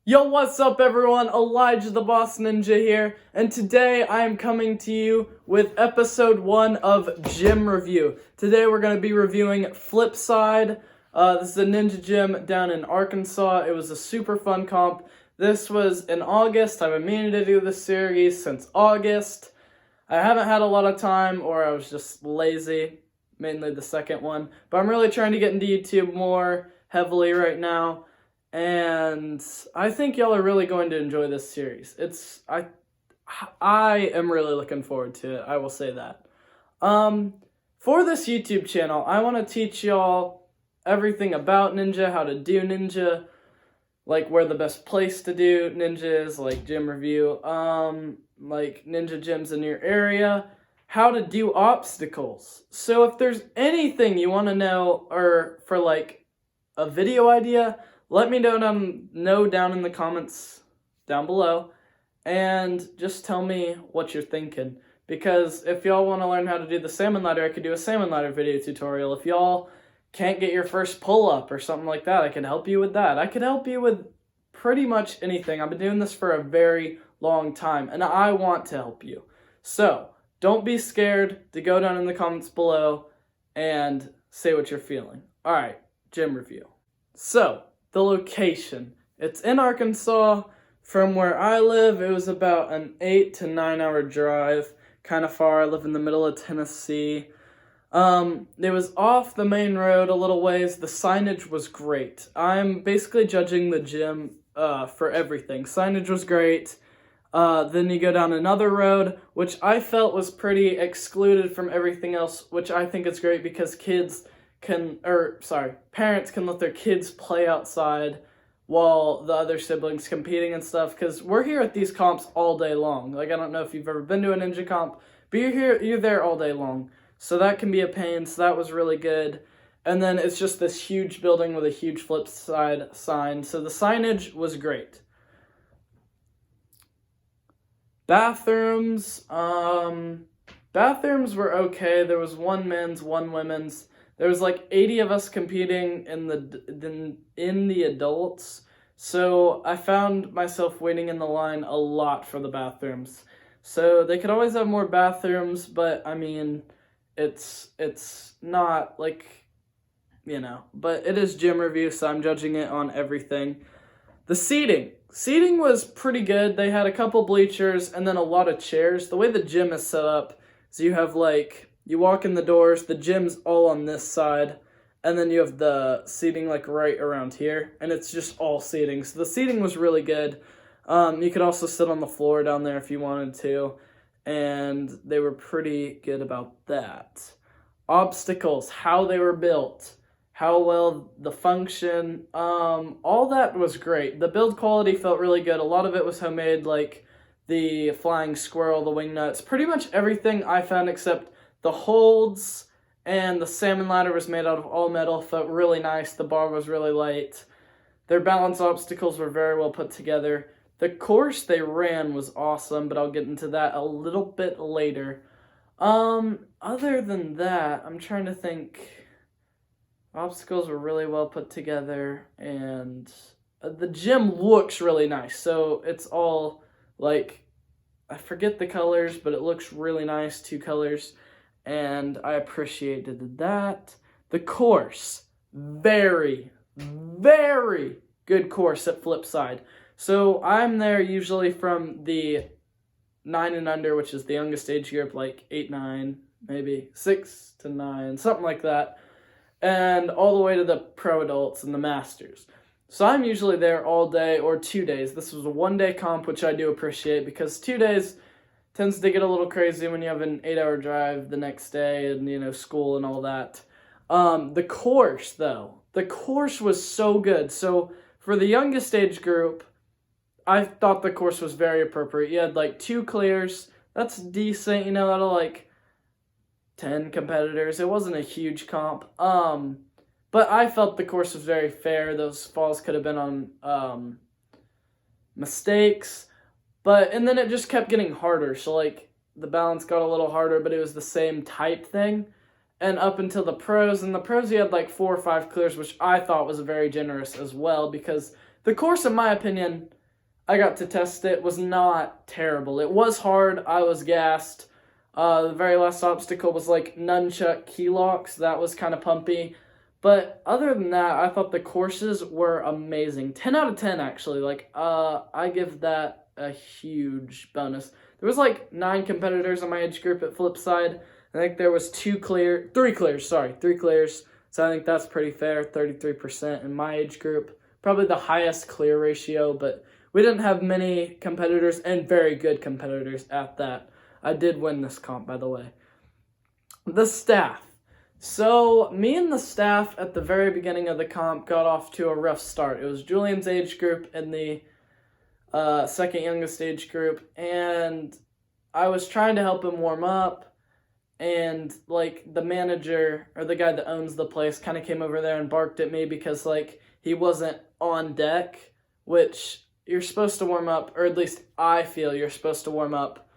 Yo, what's up everyone? Elijah the Boss Ninja here, and today I am coming to you with episode 1 of Gym Review. Today we're going to be reviewing Flipside. This is a ninja gym down in Arkansas. It was a super fun comp. This was in August. I've been meaning to do this series since August. I haven't had a lot of time, or I was just lazy, mainly the second one. But I'm really trying to get into YouTube more heavily right now. And I think y'all are really going to enjoy this series. I am really looking forward to it, I will say that. For this YouTube channel, I want to teach y'all everything about ninja, how to do ninja, like where the best place to do ninja is, like gym review, like ninja gyms in your area, how to do obstacles. So if there's anything you want to know, or for like a video idea, let me know down in the comments down below, and just tell me what you're thinking. Because if y'all want to learn how to do the salmon ladder, I could do a salmon ladder video tutorial. If y'all can't get your first pull-up or something like that, I can help you with that. I could help you with pretty much anything. I've been doing this for a very long time, and I want to help you. So, don't be scared to go down in the comments below and say what you're feeling. Alright, gym review. So, the location. It's in Arkansas. From where I live, it was about an 8 to 9 hour drive. Kind of far. I live in the middle of Tennessee. It was off the main road a little ways. The signage was great. I'm basically judging the gym for everything. Signage was great. Then you go down another road, which I felt was pretty excluded from everything else, which I think is great because parents can let their kids play outside while the other siblings competing and stuff, because we're here at these comps all day long. Like, I don't know if you've ever been to a ninja comp, but you're there all day long. So that can be a pain, so that was really good. And then it's just this huge building with a huge Flipside sign, so the signage was great. Bathrooms were okay. There was one men's, one women's. There was like 80 of us competing in the adults, so I found myself waiting in the line a lot for the bathrooms. So they could always have more bathrooms, but I mean, it's not like, but it is gym review, so I'm judging it on everything. The seating was pretty good. They had a couple bleachers and then a lot of chairs. The way the gym is set up is you have you walk in the doors, the gym's all on this side, and then you have the seating right around here, and it's just all seating. So the seating was really good. You could also sit on the floor down there if you wanted to, and they were pretty good about that. Obstacles, how they were built, how well the function, all that was great. The build quality felt really good. A lot of it was homemade, like the flying squirrel, the wing nuts, pretty much everything I found except the holds and the salmon ladder was made out of all metal, felt really nice. The bar was really light. Their balance obstacles were very well put together. The course they ran was awesome, but I'll get into that a little bit later. Other than that, I'm trying to think. Obstacles were really well put together, and the gym looks really nice. So it's all I forget the colors, but it looks really nice, 2 colors. And I appreciated that. The course, very, very good course at Flipside. So I'm there usually from the 9 and under, which is the youngest age group, like 8, 9, maybe 6 to 9, something like that, and all the way to the pro adults and the masters. So I'm usually there all day or 2 days. This was a 1-day comp, which I do appreciate, because 2 days tends to get a little crazy when you have an 8-hour drive the next day and, school and all that. The course, though. The course was so good. So for the youngest age group, I thought the course was very appropriate. You had 2 clears. That's decent, out of 10 competitors. It wasn't a huge comp. But I felt the course was very fair. Those falls could have been on mistakes. And then it just kept getting harder, so the balance got a little harder, but it was the same type thing. And up until the pros, and the pros you had 4 or 5 clears, which I thought was very generous as well, because the course, in my opinion, I got to test it. Was not terrible. It was hard. I was gassed. The very last obstacle was like nunchuck key locks. That was kind of pumpy. But other than that, I thought the courses were amazing. 10 out of 10, actually. Like, I give that a huge bonus. There was like 9 competitors in my age group at Flipside. I think there was 3 clears. So I think that's pretty fair, 33% in my age group. Probably the highest clear ratio, but we didn't have many competitors, and very good competitors at that. I did win this comp, by the way. The staff. So, me and the staff at the very beginning of the comp got off to a rough start. It was Julian's age group and the second youngest age group, and I was trying to help him warm up, and, like, the manager, or the guy that owns the place, kind of came over there and barked at me because, like, he wasn't on deck, which you're supposed to warm up, or at least I feel you're supposed to warm up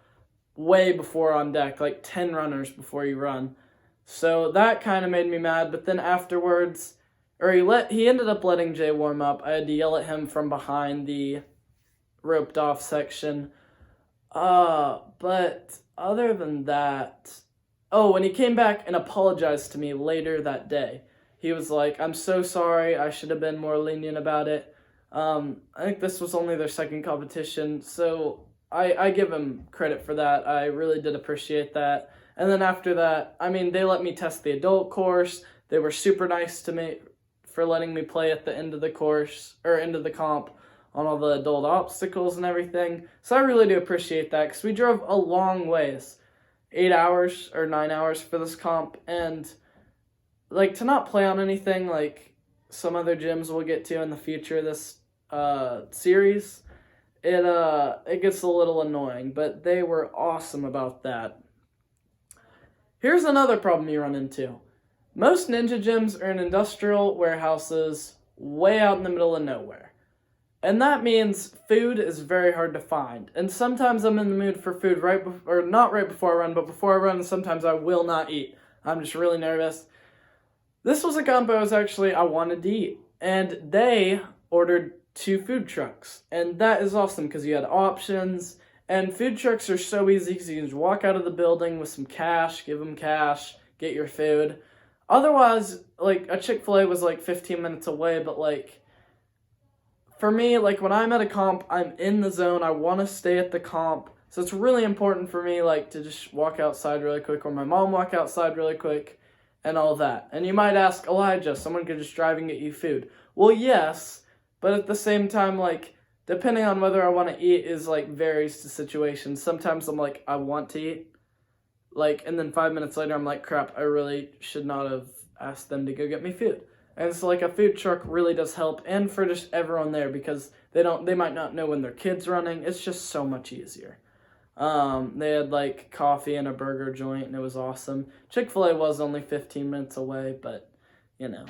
way before on deck, like 10 runners before you run. So that kind of made me mad, but then afterwards, he ended up letting Jay warm up. I had to yell at him from behind the roped off section. But other than that, and he came back and apologized to me later that day. He was like, "I'm so sorry, I should have been more lenient about it." I think this was only their second competition, so I give him credit for that. I really did appreciate that. And then after that, I mean, they let me test the adult course. They were super nice to me for letting me play at the end of the course, or end of the comp, on all the adult obstacles and everything. So I really do appreciate that, because we drove a long ways. 8 hours or 9 hours for this comp, and, like, to not play on anything like some other gyms we'll get to in the future this series, it gets a little annoying, but they were awesome about that. Here's another problem you run into. Most ninja gyms are in industrial warehouses way out in the middle of nowhere. And that means food is very hard to find. And sometimes I'm in the mood for food not right before I run, but before I run, and sometimes I will not eat. I'm just really nervous. This was a comp I wanted to eat. And they ordered 2 food trucks. And that is awesome because you had options. And food trucks are so easy because you can just walk out of the building with some cash, give them cash, get your food. Otherwise, like, a Chick-fil-A was like 15 minutes away, but like, for me, like, when I'm at a comp, I'm in the zone. I want to stay at the comp. So it's really important for me, like, to just walk outside really quick, or my mom walk outside really quick, and all that. And you might ask, Elijah, someone could just drive and get you food. Well, yes, but at the same time, like, depending on whether I want to eat is, like, varies to situations. Sometimes I'm like, I want to eat, like, and then 5 minutes later, I'm like, crap, I really should not have asked them to go get me food. And so, like, a food truck really does help, and for just everyone there, because they might not know when their kid's running. It's just so much easier. They had, like, coffee and a burger joint, and it was awesome. Chick-fil-A was only 15 minutes away, but, you know.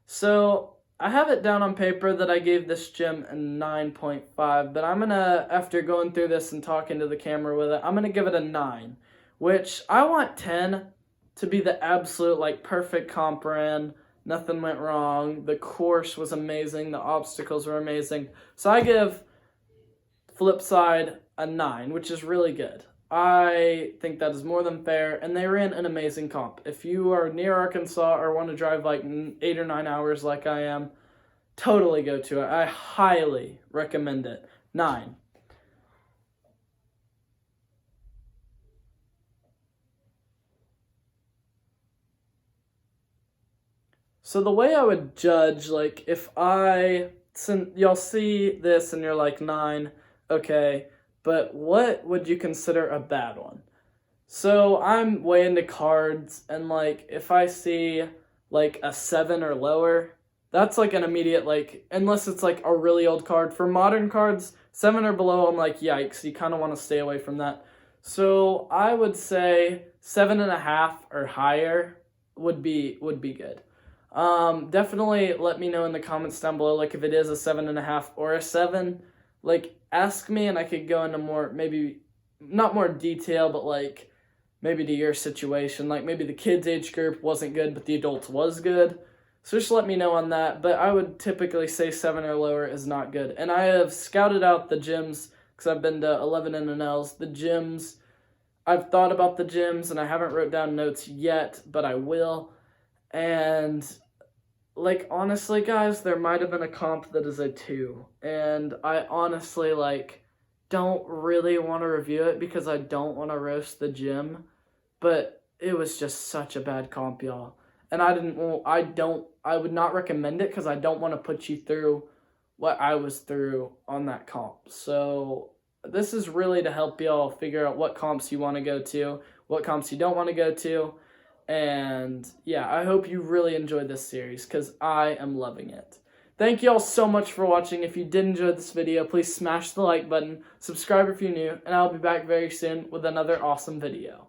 So, I have it down on paper that I gave this gym a 9.5, but I'm gonna, after going through this and talking to the camera with it, I'm gonna give it a 9, which I want 10 to be the absolute, like, perfect comp ran. Nothing went wrong. The course was amazing. The obstacles were amazing. So I give Flipside a 9, which is really good. I think that is more than fair, and they ran an amazing comp. If you are near Arkansas or want to drive like 8 or 9 hours like I am, totally go to it. I highly recommend it. 9. So the way I would judge, like, since y'all see this and you're like 9, okay, but what would you consider a bad one? So I'm way into cards, and, like, if I see, like, a 7 or lower, that's, like, an immediate, like, unless it's, like, a really old card. For modern cards, 7 or below, I'm like, yikes, you kind of want to stay away from that. So I would say 7.5 or higher would be good. Definitely let me know in the comments down below, like, if it is a 7.5 or a 7, like, ask me and I could go into more, maybe, not more detail, but, like, maybe to your situation, like, maybe the kids' age group wasn't good, but the adults was good, So just let me know on that, but I would typically say 7 or lower is not good. And I have scouted out the gyms, because I've been to 11 N&Ls. The gyms, I've thought about the gyms, and I haven't wrote down notes yet, but I will. And, like, honestly, guys, there might have been a comp that is a 2. And I honestly, like, don't really want to review it because I don't want to roast the gym. But it was just such a bad comp, y'all. And I would not recommend it because I don't want to put you through what I was through on that comp. So this is really to help y'all figure out what comps you want to go to, what comps you don't want to go to. And yeah, I hope you really enjoyed this series because I am loving it. Thank you all so much for watching. If you did enjoy this video, please smash the like button, subscribe if you're new, and I'll be back very soon with another awesome video.